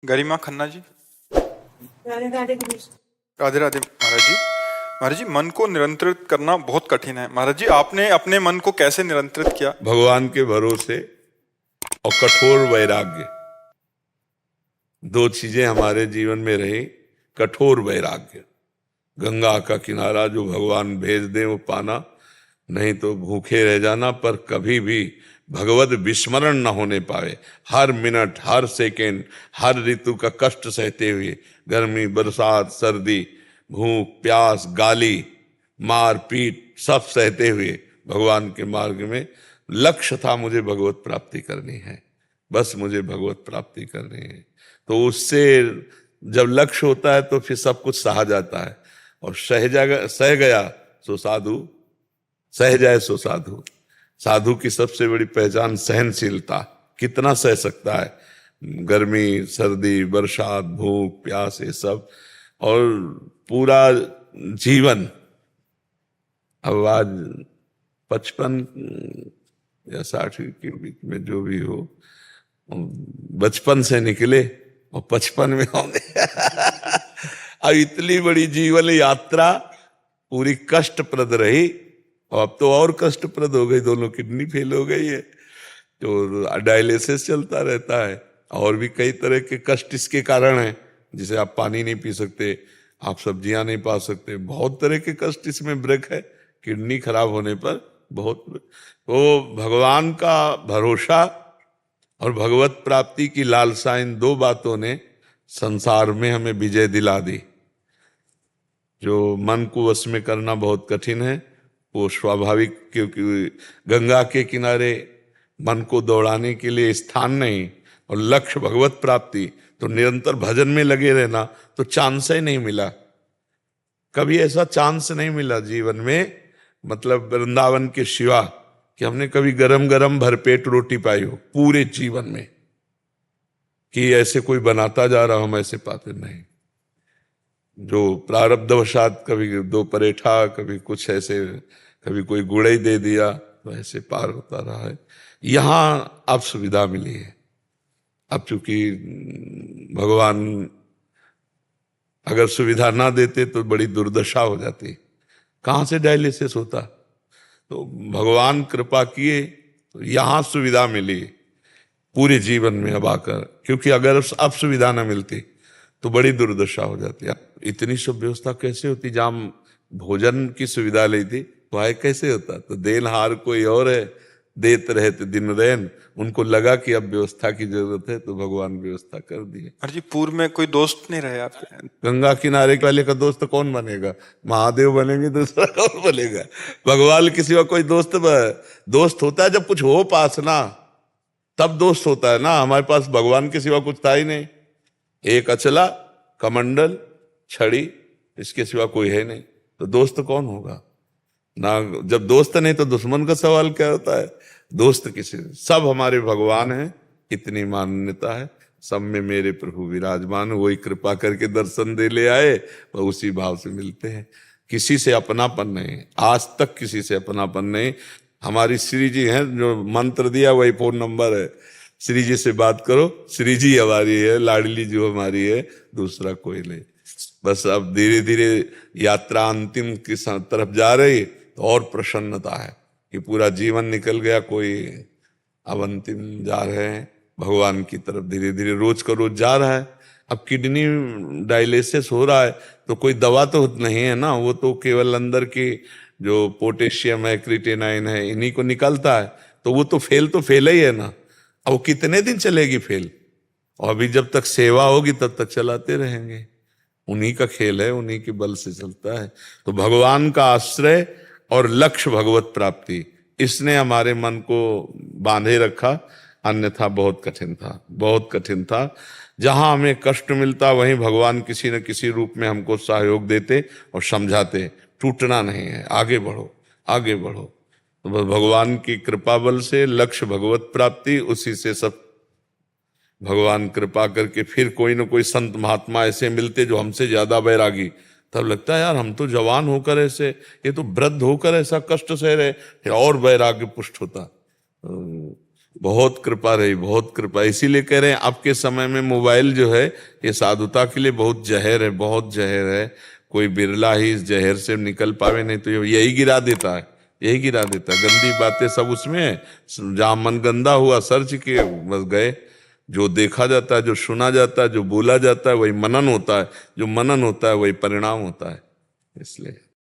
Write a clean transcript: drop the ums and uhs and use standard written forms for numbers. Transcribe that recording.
गरिमा खन्ना जी। राधे राधे गुरु जी। राधे राधे महाराज जी। महाराज जी, मन को नियंत्रित करना बहुत कठिन है। महाराज जी, आपने अपने मन को कैसे नियंत्रित किया? भगवान के भरोसे और कठोर वैराग्य, दो चीजें हमारे जीवन में रही। कठोर वैराग्य, गंगा का किनारा जो भगवान भेज दे वो पाना, नहीं तो भूखे रह जाना, पर कभी भी भगवत विस्मरण न होने पावे। हर मिनट, हर सेकेंड, हर ऋतु का कष्ट सहते हुए, गर्मी, बरसात, सर्दी, भूख, प्यास, गाली, मार पीट सब सहते हुए भगवान के मार्ग में लक्ष्य था, मुझे भगवत प्राप्ति करनी है, बस मुझे भगवत प्राप्ति करनी है। तो उससे जब लक्ष्य होता है तो फिर सब कुछ सहा जाता है। और सह गया सो साधु, सह जाए सो साधु। साधु की सबसे बड़ी पहचान सहनशीलता। कितना सह सकता है गर्मी, सर्दी, बरसात, भूख, प्यास, ये सब। और पूरा जीवन, अब आज 55 या 60 के बीच में जो भी हो, बचपन से निकले और 55 में होंगे। अब इतनी बड़ी जीवन यात्रा पूरी कष्टप्रद रही, और अब तो और कष्टप्रद हो गई। दोनों किडनी फेल हो गई है, तो डायलिसिस चलता रहता है, और भी कई तरह के कष्ट इसके कारण हैं। जिसे आप पानी नहीं पी सकते, आप सब्जियां नहीं पा सकते, बहुत तरह के कष्ट इसमें ब्रेक है। किडनी खराब होने पर बहुत, तो भगवान का भरोसा और भगवत प्राप्ति की लालसा, इन दो बातों ने संसार में हमें विजय दिला दी। जो मन को वश में करना बहुत कठिन है, वो स्वाभाविक, क्योंकि गंगा के किनारे मन को दौड़ाने के लिए स्थान नहीं, और लक्ष्य भगवत प्राप्ति, तो निरंतर भजन में लगे रहना, तो चांस ही नहीं मिला। कभी ऐसा चांस नहीं मिला जीवन में, मतलब वृंदावन के सिवा, कि हमने कभी गरम गरम भरपेट रोटी पाई हो पूरे जीवन में, कि ऐसे कोई बनाता जा रहा, हम ऐसे पाते नहीं। जो प्रारब्धवशात कभी दो परेठा, कभी कुछ ऐसे, कभी कोई गुड़ ही दे दिया, तो ऐसे पार होता रहा है। यहाँ अब सुविधा मिली है। अब चूंकि भगवान अगर सुविधा ना देते तो बड़ी दुर्दशा हो जाती, कहाँ से डायलिसिस होता। तो भगवान कृपा किए तो यहाँ सुविधा मिली पूरे जीवन में अब आकर, क्योंकि अगर अब सुविधा ना मिलती तो बड़ी दुर्दशा हो जाती। इतनी सब व्यवस्था कैसे होती? जहाँ भोजन की सुविधा ली थी वह कैसे होता? तो देनहार कोई और है, देते रहते दिन रैन। उनको लगा कि अब व्यवस्था की जरूरत है, तो भगवान व्यवस्था कर दी है। अरे जी, पूर्व में कोई दोस्त नहीं रहे आपके? गंगा किनारे वाले का दोस्त कौन बनेगा? महादेव बनेंगे, दूसरा कौन बनेगा? भगवान किसी का कोई दोस्त होता है जब कुछ हो पास ना, तब दोस्त होता है ना। हमारे पास भगवान के सिवा कुछ था ही नहीं। एक अचला, कमंडल, छड़ी, इसके सिवा कोई है नहीं, तो दोस्त कौन होगा ना? जब दोस्त नहीं तो दुश्मन का सवाल क्या होता है? दोस्त किसी, सब हमारे भगवान हैं, इतनी मान्यता है। सब में मेरे प्रभु विराजमान, वही कृपा करके दर्शन दे ले आए, वह उसी भाव से मिलते हैं। किसी से अपनापन नहीं, आज तक किसी से अपनापन नहीं। हमारी श्री जी हैं, जो मंत्र दिया वही फोन नंबर है, श्री जी से बात करो। श्री जी हमारी है, लाडली जो हमारी है, दूसरा कोई नहीं। बस अब धीरे धीरे यात्रा अंतिम की तरफ जा रही, तो और प्रसन्नता है कि पूरा जीवन निकल गया, कोई अब अंतिम जा रहे हैं भगवान की तरफ, धीरे धीरे रोज का रोज जा रहा है। अब किडनी डायलिसिस हो रहा है तो कोई दवा तो नहीं है ना, वो तो केवल अंदर की जो पोटेशियम है, क्रिएटिनिन है, इन्हीं को निकलता है। तो वो तो फेल ही है ना। अब वो कितने दिन चलेगी फेल? और अभी जब तक सेवा होगी तब तक चलाते रहेंगे। उन्हीं का खेल है, उन्हीं के बल से चलता है। तो भगवान का आश्रय और लक्ष्य भगवत प्राप्ति, इसने हमारे मन को बांधे रखा, अन्यथा बहुत कठिन था, बहुत कठिन था। जहां हमें कष्ट मिलता वहीं भगवान किसी न किसी रूप में हमको सहयोग देते और समझाते, टूटना नहीं है, आगे बढ़ो, आगे बढ़ो। तो भगवान की कृपा बल से लक्ष्य भगवत प्राप्ति, उसी से सब भगवान कृपा करके फिर कोई न कोई संत महात्मा ऐसे मिलते जो हमसे ज्यादा बैरागी। तब लगता है यार, हम तो जवान होकर ऐसे, ये तो वृद्ध होकर ऐसा कष्ट सह रहे, फिर और वैराग्य पुष्ट होता। बहुत कृपा रही, बहुत कृपा। इसीलिए कह रहे हैं आपके समय में मोबाइल जो है ये साधुता के लिए बहुत जहर है, बहुत जहर है। कोई बिरला ही इस जहर से निकल पावे, नहीं तो यही गिरा देता है, यही गिरा देता है। गंदी बातें सब उसमें है, जहां मन गंदा हुआ सर्च किए बस गए। जो देखा जाता है, जो सुना जाता है, जो बोला जाता है वही मनन होता है, जो मनन होता है वही परिणाम होता है। इसलिए